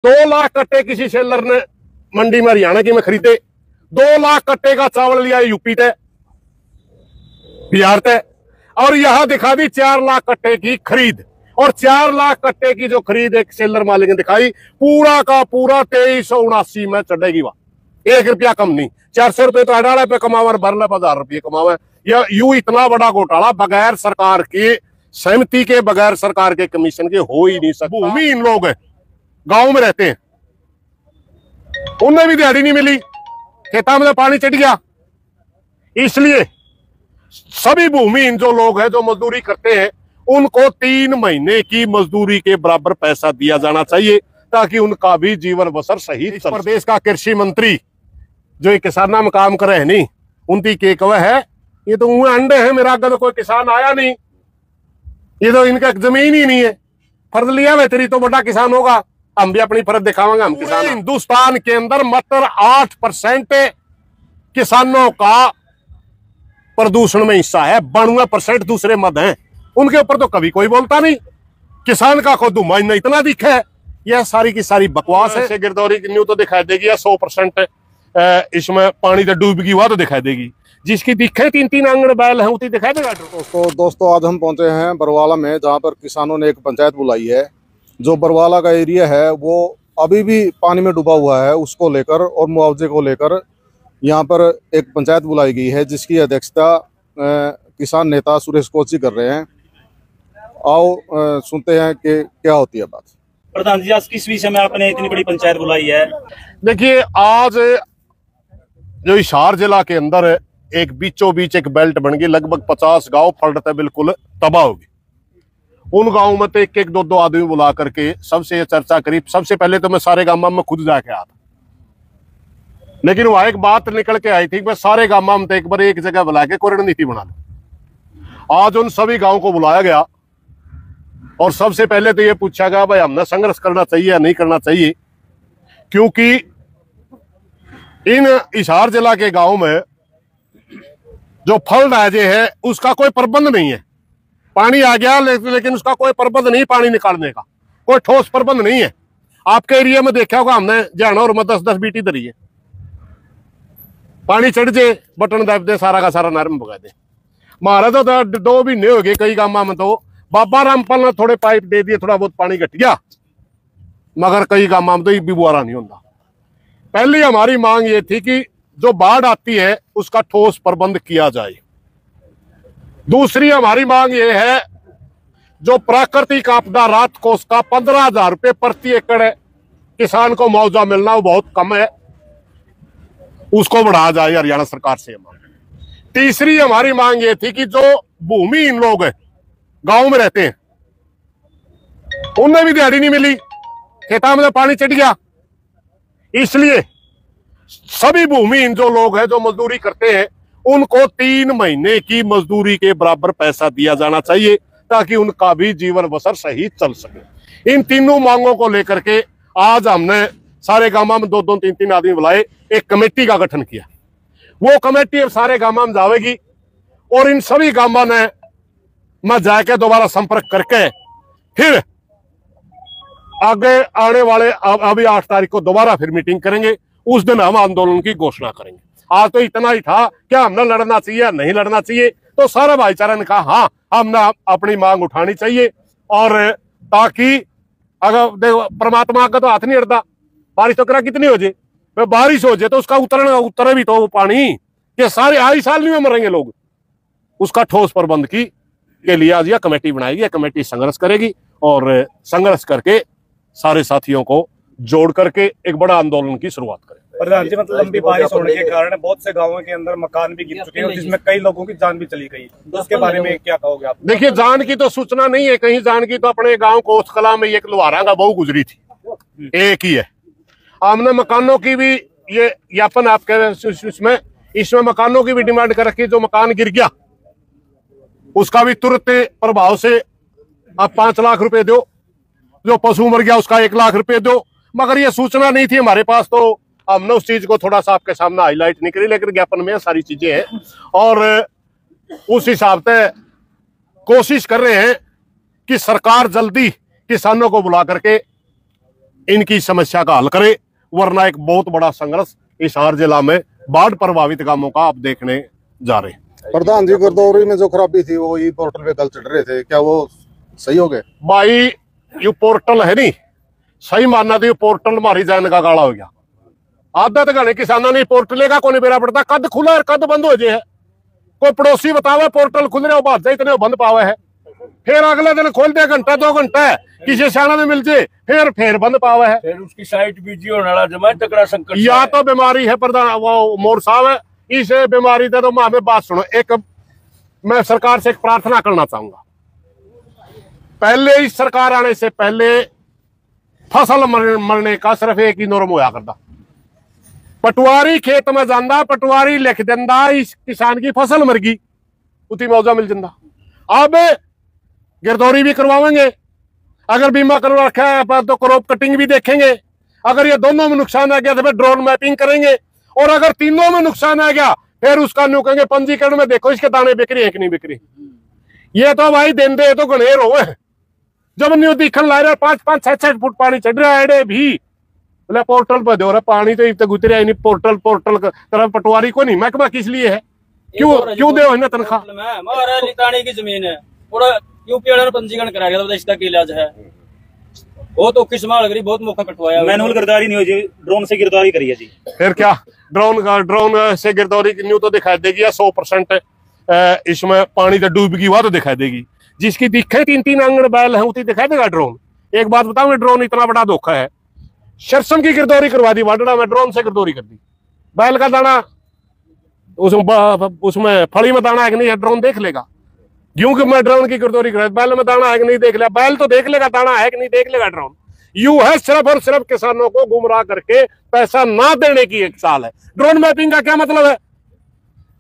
2 लाख कट्टे किसी सेलर ने मंडी में हरियाणा की में खरीदे। 2 लाख कट्टे का चावल लिया यूपी से, बिहार से, और यहां दिखा दी 4 लाख कट्टे की खरीद। और 4 लाख कट्टे की जो खरीद एक सेलर मालिक ने दिखाई, पूरा का पूरा 2379 में चढ़ेगी। वहां 1 रुपया कम नहीं। 400 रुपये तो 18 पे कमावा, भरले 1000 रुपये कमावा। या यूं इतना बड़ा घोटाला बगैर सरकार की सहमति के, बगैर सरकार के कमीशन के हो ही नहीं सकता। भूमिहीन लोग है, गांव में रहते हैं, उन्हें भी दिहाड़ी नहीं मिली, खेता में पानी चढ़ गया। इसलिए सभी भूमिहीन जो लोग हैं, जो मजदूरी करते हैं, उनको 3 महीने की मजदूरी के बराबर पैसा दिया जाना चाहिए, ताकि उनका भी जीवन बसर सही। इस प्रदेश का कृषि मंत्री जो किसानों में काम करे है नहीं, उनकी के कव है, ये तो मुंह अंडे है, मेरा अगर कोई किसान आया नहीं, ये तो इनका जमीन ही नहीं है। फर्ज लिया हुआ तेरी तो बड़ा किसान होगा, हम भी अपनी फर्ज दिखावांगे। हम किसान हिंदुस्तान के अंदर मात्र 8% किसानों का प्रदूषण में हिस्सा है, 92% दूसरे मद हैं, उनके ऊपर तो कभी कोई बोलता नहीं। किसान का खुद मायना इतना दिखा है, यह सारी की सारी बकवास है। गिरदौरी की न्यू तो दिखाई देगी, या 100% इसमें पानी तो डूबगी हुआ तो दिखाई देगी, जिसकी दिखे 3-3 आंगन बैल है उतनी दिखाई देगा। दोस्तों आज हम पहुंचे हैं बरवाला में, जहां पर किसानों ने एक पंचायत बुलाई है। जो बरवाला का एरिया है वो अभी भी पानी में डूबा हुआ है, उसको लेकर और मुआवजे को लेकर यहाँ पर एक पंचायत बुलाई गई है, जिसकी अध्यक्षता किसान नेता सुरेश कोची कर रहे हैं। आओ सुनते हैं कि क्या होती है बात। प्रधान जी, आज किस विषय में आपने इतनी बड़ी पंचायत बुलाई है? देखिए, आज जो हिसार जिला के अंदर एक बीचों बीच एक बेल्ट बन गई, लगभग 50 गांव फलते बिल्कुल तबाह होगी। उन गांवों में तो 1-1, 2-2 आदमी बुला करके सबसे चर्चा करी। सबसे पहले तो मैं सारे गांव में खुद जाके आया था, लेकिन वहां एक बात निकल के आई थी कि सारे गांव में तो एक बार एक जगह बुला के कोई रणनीति बना लो। आज उन सभी गांव को बुलाया गया और सबसे पहले तो ये पूछा गया भाई हमने संघर्ष करना चाहिए या नहीं करना चाहिए, क्योंकि इन हिसार जिला के गांव में जो फल राजे है उसका कोई प्रबंध नहीं है। पानी आ गया लेकिन उसका कोई प्रबंध नहीं, पानी निकालने का कोई ठोस प्रबंध नहीं है। आपके एरिया में देखा होगा, हमने जाना और 10-10 बीटी धरी है, पानी चढ़ जाए बटन दब दे, सारा का सारा नरम भगा दे। महाराज तो 2 महीने हो गए कई गांव में, तो बाबा रामपाल ने थोड़े पाइप दे दिए, थोड़ा बहुत पानी घट गया, मगर कई गांव में तो भी बुआरा नहीं होता। पहली हमारी मांग ये थी कि जो बाढ़ आती है उसका ठोस प्रबंध किया जाए। दूसरी हमारी मांग ये है, जो प्राकृतिक आपदा राहत कोष का 15,000 रुपये प्रति एकड़ किसान को मुआवजा मिलना वो बहुत कम है, उसको बढ़ाया जाए हरियाणा सरकार से मांग। तीसरी हमारी मांग ये थी कि जो भूमिहीन लोग हैं, गांव में रहते हैं, उन्हें भी दिहाड़ी नहीं मिली, खेता में पानी चढ़ गया। इसलिए सभी भूमिहीन जो लोग हैं, जो मजदूरी करते हैं, उनको 3 महीने की मजदूरी के बराबर पैसा दिया जाना चाहिए, ताकि उनका भी जीवन बसर सही चल सके। इन तीनों मांगों को लेकर के आज हमने सारे गांव में 2-2, 3-3 आदमी बुलाए, एक कमेटी का गठन किया। वो कमेटी अब सारे गांव में जाएगी और इन सभी गांवों ने मैं जाके दोबारा संपर्क करके फिर आगे आने वाले अभी 8 तारीख को दोबारा फिर मीटिंग करेंगे। उस दिन हम आंदोलन की घोषणा करेंगे। आज तो इतना ही था, क्या हमने लड़ना चाहिए या नहीं लड़ना चाहिए, तो सारा भाईचारा ने कहा हाँ हमने अपनी मांग उठानी चाहिए। और ताकि अगर देखो परमात्मा का तो हाथ नहीं हटता, बारिश तो करा कितनी हो जाए, बारिश हो जाए तो उसका उतरे भी तो पानी के सारे 2.5 साल नहीं मरेंगे लोग। उसका ठोस प्रबंध के लिए आज यह कमेटी बनाएगी। कमेटी संघर्ष करेगी और संघर्ष करके सारे साथियों को जोड़ करके एक बड़ा आंदोलन की शुरुआत करें। प्रधान जी, मतलब लंबी बारिश होने के कारण बहुत से गांवों के अंदर मकान भी गिर चुके हैं, जिसमें कई लोगों की जान भी चली गई। उसके बारे में क्या कहोगे आप? देखिए, जान की तो सूचना नहीं है कहीं, जान की तो अपने गांव कोसकला में एक लोहारा का बहू गुजरी थी, एक ही है। हमने मकानों की भी ये ज्ञापन आपके इसमें मकानों की भी डिमांड कर रखी। जो मकान गिर गया उसका भी तुरंत प्रभाव से आप 5 लाख रुपए दो, जो पशु मर गया उसका 1 लाख रुपए दो। मगर ये सूचना नहीं थी हमारे पास, तो हमने उस चीज को थोड़ा सा आपके सामने हाईलाइट नहीं करी, लेकिन ज्ञापन में सारी चीजें हैं और उस हिसाब से कोशिश कर रहे हैं कि सरकार जल्दी किसानों को बुला करके इनकी समस्या का हल करे, वरना एक बहुत बड़ा संघर्ष हिसार जिला में बाढ़ प्रभावित गांवों का आप देखने जा रहे हैं। प्रधान जी, गिरदौरी में जो खराबी थी वो ई पोर्टल पे कल चढ़ रहे थे, क्या वो सही हो गए? भाई ये पोर्टल है नहीं सही मानना तो ये पोर्टल मारी जाने का गाला हो गया। आदत घने किसानों ने पोर्टल का कोई बेरा पड़ता, कद खुला है कद बंद हो जाए है। कोई पड़ोसी बतावे पोर्टल खुल रहे हो बात इतने बंद पावे है, फिर अगले दिन खोल दे घंटा 2 घंटा है किसी शाना में मिल जाए, फिर बंद पावे है। फिर उसकी साइट बिजी होने वाला जमा तकड़ा संकट या तो बीमारी है प्रधान वो मोर साहब है, इस बीमारी से तो हमें बात सुनो। एक मैं सरकार से एक प्रार्थना करना चाहूंगा, पहले इस सरकार आने से पहले फसल मरने का सिर्फ एक ही नॉर्म होया करता, पटवारी खेत में जांदा पटवारी लिख देंदा इस किसान की फसल मर गई उतनी मुआवजा मिल जाता। अब गिरदौरी भी करवाएंगे, अगर बीमा करवा रखा है तो क्रॉप कटिंग भी देखेंगे, अगर ये दोनों में नुकसान आ गया तो फिर ड्रोन मैपिंग करेंगे, और अगर तीनों में नुकसान आ गया फिर उसका न्यू कहेंगे पंजीकरण में देखो इसके दाने बिक रही है कि नहीं बिक रही। ये तो भाई दिन दे तो गणेर हो जब न्यू दिखन ला रहे 5-5, 6-6 फुट पानी चढ़ रहा है भी बोले पोर्टल पर दो रहा पानी तो इतने गुजरे नहीं, पोर्टल तरफ पटवारी को नहीं महकमा किस लिए है, क्यों दे ना तनख्वाह। की जमीन है पूरा यूपी वाले ने पंजीकरण करा गया, इसका क्या इलाज है? वो तो किस्मा लग रही बहुत मौका कटवाया, मैनुअल गिरदारी नहीं हो जी, ड्रोन से गिरदारी करी है जी। फिर क्या ड्रोन से गिरदौरी न्यू तो दिखाई देगी, 100% इसमें पानी तो डूबेगी वह तो दिखाई देगी, जिसकी दिखे 3-3 आंगन बैल है उतनी दिखाई देगा ड्रोन। एक बात बताऊं ड्रोन इतना बड़ा धोखा है, शरसम की गिरदौरी करवा दी वाडड़ा में, ड्रोन से गिरदौरी कर दी, बैल का दाना उसमें फली में दाना है कि नहीं ड्रोन देख लेगा, गेहूं में ड्रोन की गिरदौरी कर बैल में दाना है कि नहीं देख लिया, बैल तो देख लेगा दाना है कि नहीं देख लेगा ड्रोन। यू है सिर्फ और सिर्फ किसानों को गुमराह करके पैसा ना देने की एक चाल है। ड्रोन मैपिंग का क्या मतलब है?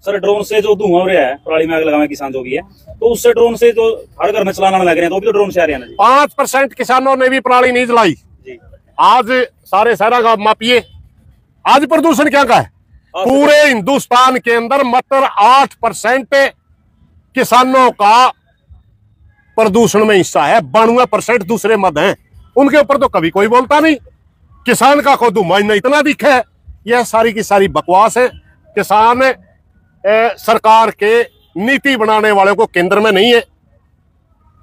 सर ड्रोन से जो धुआं हो रहा है पराली में आग लगावे किसान जो भी है, तो उससे ड्रोन से जो हर घर में चलाना लग रहे हैं तो भी तो ड्रोन से आ रहे हैं ना जी। 5% किसानों ने भी पराली नहीं जलाई जी। आज सारे शहरा का मापिए, आज प्रदूषण क्या का है पूरे हिंदुस्तान के अंदर मात्र 8% किसानों का प्रदूषण में हिस्सा है, 92% दूसरे मद हैं, उनके ऊपर तो कभी कोई बोलता नहीं। किसान का खुद मायना इतना दिखा है, यह सारी की सारी बकवास है। किसान सरकार के नीति बनाने वालों को केंद्र में नहीं है,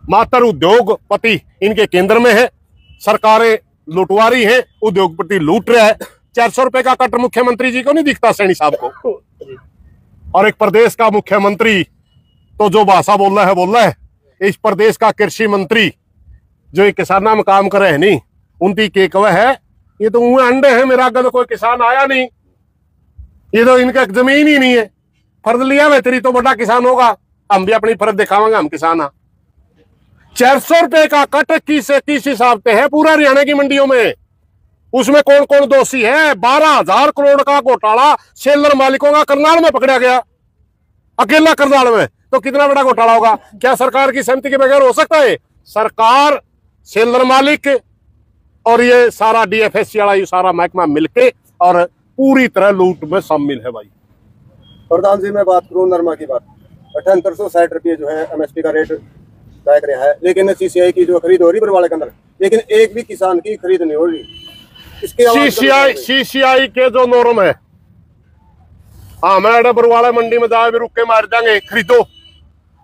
मात्र उद्योगपति इनके केंद्र में है, सरकारें लुटवारी है, उद्योगपति लूट रहा है। 400 रुपए का कट मुख्यमंत्री जी को नहीं दिखता सैनी साहब को, और एक प्रदेश का मुख्यमंत्री तो जो भाषा बोल रहा है, इस प्रदेश का कृषि मंत्री जो एक किसाना में काम करे है नहीं, उनकी के कवे है ये तो अंडे है, मेरा अगर कोई किसान आया नहीं, ये तो इनका जमीन ही नहीं है, फर्ज लिया वे तेरी तो बड़ा किसान होगा, हम भी अपनी फर्ज दिखावांगे, हम किसान है। 400 रुपए का कट किस हिसाब से है पूरा हरियाणा की मंडियों में, उसमें कौन कौन दोषी है? 12,000 करोड़ का घोटाला सेलर मालिकों का करनाल में पकड़ा गया, अकेला करनाल में, तो कितना बड़ा घोटाला होगा? क्या सरकार की सहमति के बगैर हो सकता है? सरकार, सेलर मालिक और ये सारा डीएफएससी वाला ये सारा महकमा मिलके और पूरी तरह लूट में शामिल है। भाई प्रधान जी, मैं बात करूं नरमा की बात, 7860 रुपये जो है एमएसपी का रेट तय कर है, लेकिन सीसीआई की जो खरीद हो रही बरवाले के अंदर, लेकिन एक भी किसान की खरीद नहीं हो रही। इसके सीसीआई के जो नॉर्म है, हाँ मैं बरवाला मंडी में जाए भी रुक के मार जाएंगे खरीदो,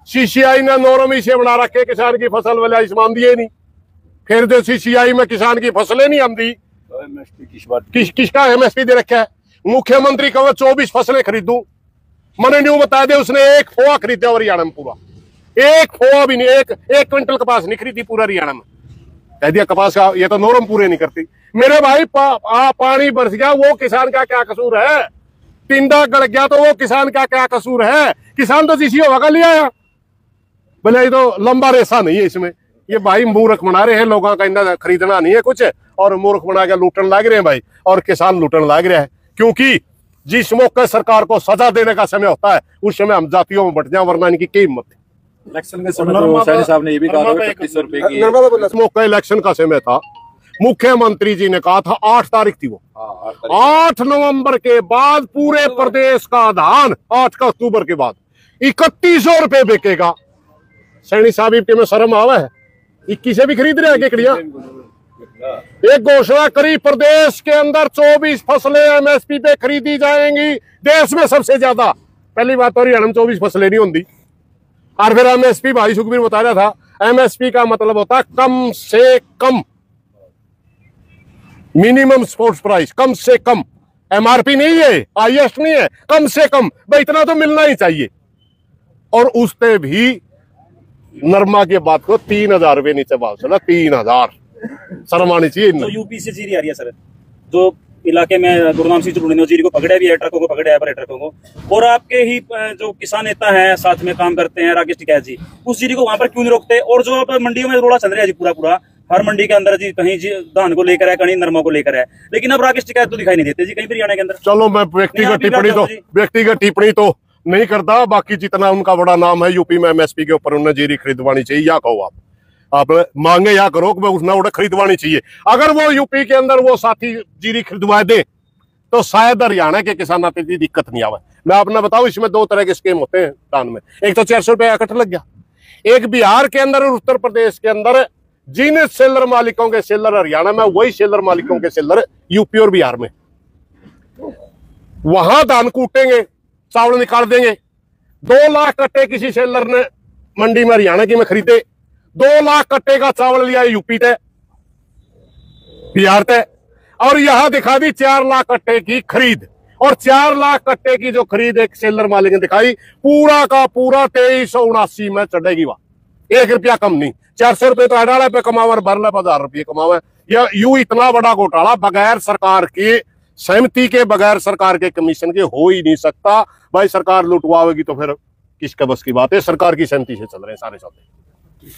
सीसीआई ने नॉर्म इसे बना रखे किसान की फसल वाले आयुष्मान दिए नहीं, फिर जो सीसीआई में किसान की फसलें नहीं आती, किसका एमएसपी दे रखा है? मुख्यमंत्री कहे 24 फसलें खरीदूं, मैंने न्यू बता दे उसने 1 फोआ खरीदा हरियाणा में, पूरा 1 फोआ भी नहीं, एक क्विंटल कपास नहीं खरीदी पूरा हरियाणा में, कह दिया कपास का ये तो नॉर्म पूरे नहीं करती। मेरे भाई पानी बरस गया वो किसान का क्या कसूर है? टिंडा गड़ गया तो वो किसान का क्या कसूर है? किसान तो जीसी होगा ले आया, बोले ये तो लंबा रेसा नहीं है इसमें। ये भाई मूर्ख बना रहे हैं लोगों का, इतना खरीदना नहीं है कुछ, और मूर्ख बना के लूटन लाग रहे हैं भाई, और किसान लूटन लाग रहे हैं, क्योंकि जिस मौके सरकार को सजा देने का समय होता है उस समय हम जातियों में बट जाए, वरना इनकी क्या हिम्मत है। इलेक्शन के समय तो सैनी साहब ने ये भी कहा था 3100 रुपए की, इस मौके इलेक्शन का समय था, मुख्यमंत्री जी ने कहा था 8 तारीख थी वो, 8 नवंबर के बाद पूरे प्रदेश का धान 8 अक्टूबर के बाद 3100 रुपए बिकेगा। सैनी साहब के में शर्म आवा है, 21 से भी खरीद रहे हैं केकड़िया, एक घोषणा करी प्रदेश के अंदर 24 फसलें एमएसपी पे खरीदी जाएंगी, देश में सबसे ज्यादा। पहली बात तो हरियाणा में 24 फसलें नहीं होंगी। और फिर एमएसपी, भाई सुखबीर बता रहा था, एमएसपी का मतलब होता है कम से कम, मिनिमम सपोर्ट प्राइस, कम से कम। एमआरपी नहीं है, हाईएस्ट नहीं है, कम से कम भाई इतना तो मिलना ही चाहिए। और उससे भी नरमा के बाद को 3000 रुपये नीचे भाव चला, 3000 शर्म आनी चाहिए। तो यूपी से जीरी आ रही है सर, जो इलाके में गुरुनाम सिंह चुड़ूनी जीरी को पकड़े भी है, ट्रकों को पकड़े है, पर्यटकों को। और आपके ही जो किसान नेता है साथ में काम करते हैं, राकेश टिकैत जी, उस जीरी को वहां पर क्यों नहीं रोकते? और जो आप मंडियों में रोड़ा चल रहा है जी, पूरा हर मंडी के अंदर जी, कहीं जी धान को लेकर है, कहीं नरमा को लेकर है, लेकिन अब राकेश टिकैत तो दिखाई नहीं देते जी कहीं भी हरियाणा के अंदर। चलो मैं व्यक्तिगत टिप्पणी तो नहीं करता, बाकी जितना उनका बड़ा नाम है यूपी में एमएसपी के ऊपर, उन्हें जीरी खरीदवानी चाहिए या कहो आप मांगे या करो कि उसने उन्हें खरीदवानी चाहिए। अगर वो यूपी के अंदर वो साथी जीरी खरीदवा दे तो शायद हरियाणा के किसानों की दिक्कत नहीं आवे। मैं अपना बताऊं, इसमें 2 तरह के स्कीम होते हैं धान में। एक तो 400 रुपया इकट्ठा लग गया, एक बिहार के अंदर और उत्तर प्रदेश के अंदर जिन सेलर मालिकों के सेलर हरियाणा में, वही सेलर मालिकों के सेलर यूपी और बिहार में, वहां धान कूटेंगे, चावल निकाल देंगे। 2 लाख कट्टे किसी सेलर ने मंडी में हरियाणा की में खरीदे, 2 लाख कट्टे का चावल लिया यूपी तय, बिहार तय, और यहां दिखा दी 4 लाख कट्टे की खरीद। और 4 लाख कट्टे की जो खरीद एक सेलर मालिक ने दिखाई, पूरा का पूरा 2379 में चढ़ेगी। वहां 1 रुपया कम नहीं। 400 रुपये तो अडाड़ा पे कमावा, 12,000 रुपये कमावा। या यूं इतना बड़ा घोटाला बगैर सरकार के सहमति के, बगैर सरकार के कमीशन के हो ही नहीं सकता। भाई सरकार लुटवाएगी तो फिर किसके बस की बात है? सरकार की सहमति से चल रहे हैं सारे सौदे।